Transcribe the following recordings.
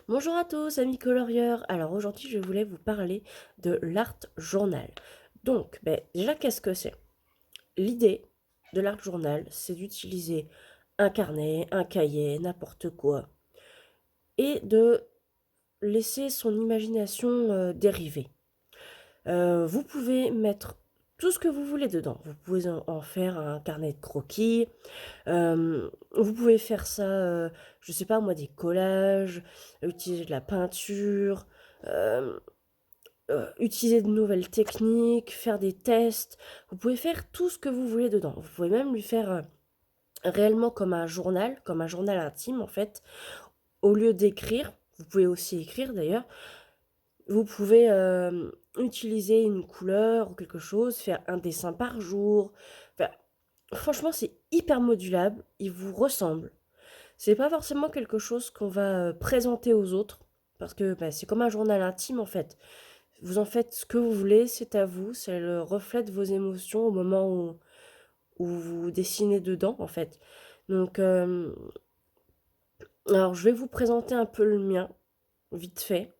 Bonjour à tous, amis colorieurs. Alors aujourd'hui, je voulais vous parler de l'Art Journal. Donc, déjà, qu'est-ce que c'est? L'idée de l'Art Journal, c'est d'utiliser un carnet, un cahier, n'importe quoi, et de laisser son imagination dériver. Vous pouvez mettre tout ce que vous voulez dedans. Vous pouvez en faire un carnet de croquis. Vous pouvez faire ça, je sais pas moi, des collages, utiliser de la peinture. euh, Utiliser de nouvelles techniques, faire des tests. Vous pouvez faire tout ce que vous voulez dedans. Vous pouvez même lui faire réellement comme un journal intime en fait. Au lieu d'écrire, vous pouvez aussi écrire d'ailleurs, vous pouvez utiliser une couleur ou quelque chose, faire un dessin par jour. Enfin, franchement, c'est hyper modulable, il vous ressemble. C'est pas forcément quelque chose qu'on va présenter aux autres, parce que c'est comme un journal intime en fait. Vous en faites ce que vous voulez, c'est à vous, c'est le reflet de vos émotions au moment où vous dessinez dedans, en fait. Donc, alors je vais vous présenter un peu le mien, vite fait.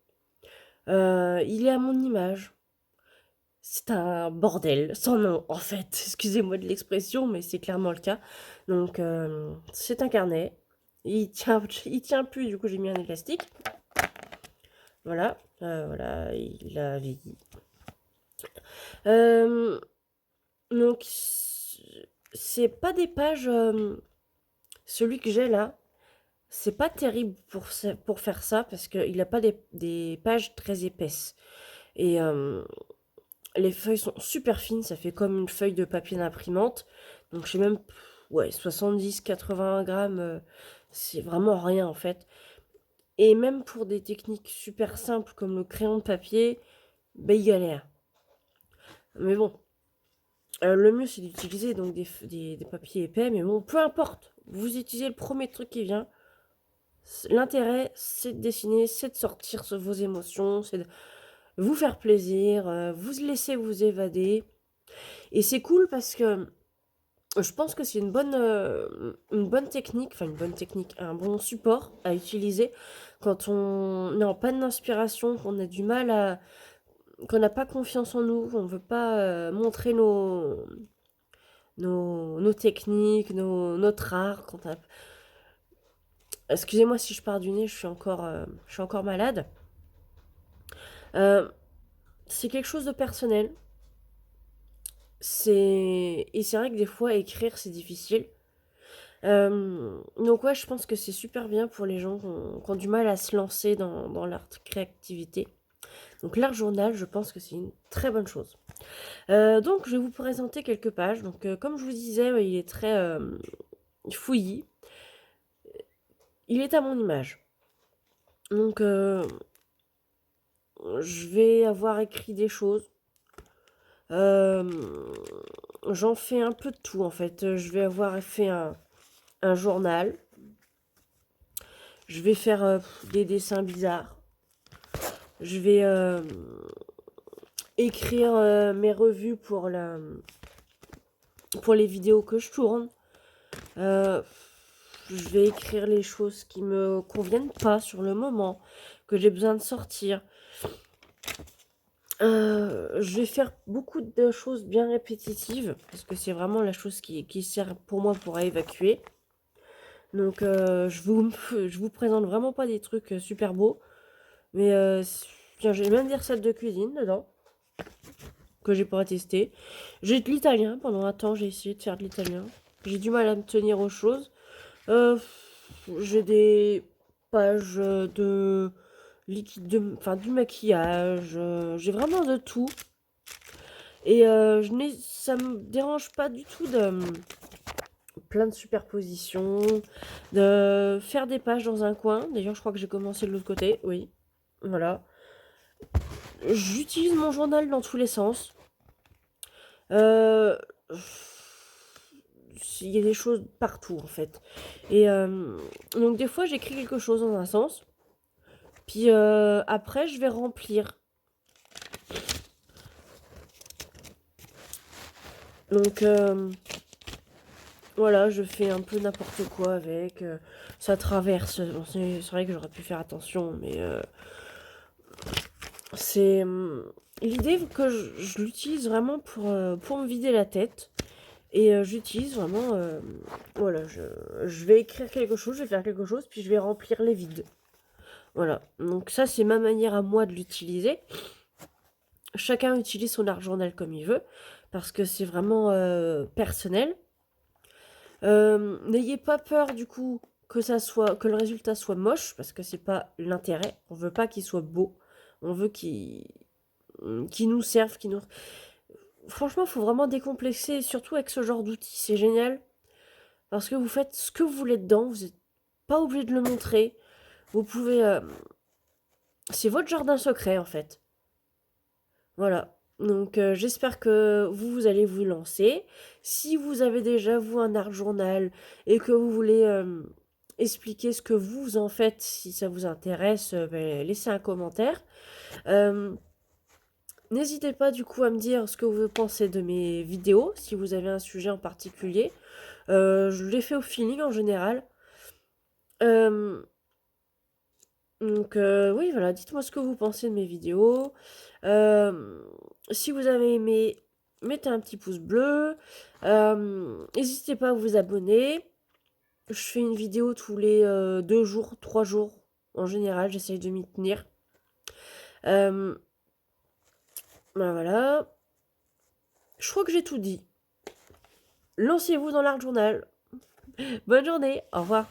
Il est à mon image. C'est un bordel, sans nom, en fait. Excusez-moi de l'expression, mais c'est clairement le cas. Donc, c'est un carnet. Il tient plus, du coup j'ai mis un élastique. Voilà, voilà, il a vieilli. Euh, donc, c'est pas des pages. Celui que j'ai là, c'est pas terrible pour faire ça parce qu'il a pas des pages très épaisses. Et les feuilles sont super fines, ça fait comme une feuille de papier d'imprimante. Donc, je sais même, ouais, 70-80 grammes, c'est vraiment rien en fait. Et même pour des techniques super simples comme le crayon de papier, il galère. Mais bon, le mieux c'est d'utiliser donc des papiers épais, mais bon, peu importe. Vous utilisez le premier truc qui vient. L'intérêt, c'est de dessiner, c'est de sortir vos émotions, c'est de vous faire plaisir, vous laisser vous évader. Et c'est cool parce que je pense que c'est une bonne technique, enfin une bonne technique, un bon support à utiliser quand on est en panne d'inspiration, qu'on a du mal à, qu'on n'a pas confiance en nous, qu'on ne veut pas montrer nos techniques, notre art. Excusez-moi si je pars du nez, je suis encore malade. Euh, c'est quelque chose de personnel. Et c'est vrai que des fois, écrire, c'est difficile. Donc ouais, je pense que c'est super bien pour les gens qui ont du mal à se lancer dans leur créativité. Donc l'art journal, je pense que c'est une très bonne chose. Donc je vais vous présenter quelques pages. Donc comme je vous disais, ouais, il est très fouillis. Il est à mon image. Donc je vais avoir écrit des choses. Euh, J'en fais un peu de tout en fait. Je vais avoir fait un journal. Je vais faire des dessins bizarres. Je vais écrire mes revues pour les vidéos que je tourne. Euh, je vais écrire les choses qui me conviennent pas sur le moment, que j'ai besoin de sortir. Je vais faire beaucoup de choses bien répétitives, parce que c'est vraiment la chose qui sert pour moi pour évacuer. Donc je vous présente vraiment pas des trucs super beaux. Mais tiens, j'ai même des recettes de cuisine dedans que j'ai pas testé. J'ai de l'italien. Pendant un temps, j'ai essayé de faire de l'italien. J'ai du mal à me tenir aux choses. Euh, j'ai des pages de liquide, enfin du maquillage. J'ai vraiment de tout. Et ça me dérange pas du tout de plein de superpositions, de faire des pages dans un coin. D'ailleurs, je crois que j'ai commencé de l'autre côté. Oui, voilà. J'utilise mon journal dans tous les sens. Euh, il y a des choses partout en fait. Et donc des fois j'écris quelque chose dans un sens, puis après je vais remplir. Donc Voilà, je fais un peu n'importe quoi avec. Ça traverse. Bon, c'est vrai que j'aurais pu faire attention, mais c'est l'idée que je l'utilise vraiment pour me vider la tête. Et j'utilise vraiment. Voilà, je vais écrire quelque chose, je vais faire quelque chose, puis je vais remplir les vides. Voilà. Donc, ça, c'est ma manière à moi de l'utiliser. Chacun utilise son art journal comme il veut, parce que c'est vraiment personnel. N'ayez pas peur du coup que le résultat soit moche, parce que c'est pas l'intérêt. On veut pas qu'il soit beau. On veut qu'il nous serve, qu'il nous. Franchement, il faut vraiment décomplexer, surtout avec ce genre d'outils. C'est génial parce que vous faites ce que vous voulez dedans. Vous n'êtes pas obligé de le montrer. Vous pouvez. C'est votre jardin secret en fait. Voilà. Donc j'espère que vous allez vous lancer. Si vous avez déjà vous un art journal et que vous voulez expliquer ce que vous en faites, si ça vous intéresse, ben, laissez un commentaire. Euh, N'hésitez pas du coup à me dire ce que vous pensez de mes vidéos, si vous avez un sujet en particulier. Je les fais au feeling en général. Euh, oui, voilà, dites-moi ce que vous pensez de mes vidéos. Euh, Si vous avez aimé, mettez un petit pouce bleu. N'hésitez pas à vous abonner. Je fais une vidéo tous les 2 jours, 3 jours. En général, j'essaye de m'y tenir. Euh, ben voilà. Je crois que j'ai tout dit. Lancez-vous dans l'art journal. Bonne journée, au revoir.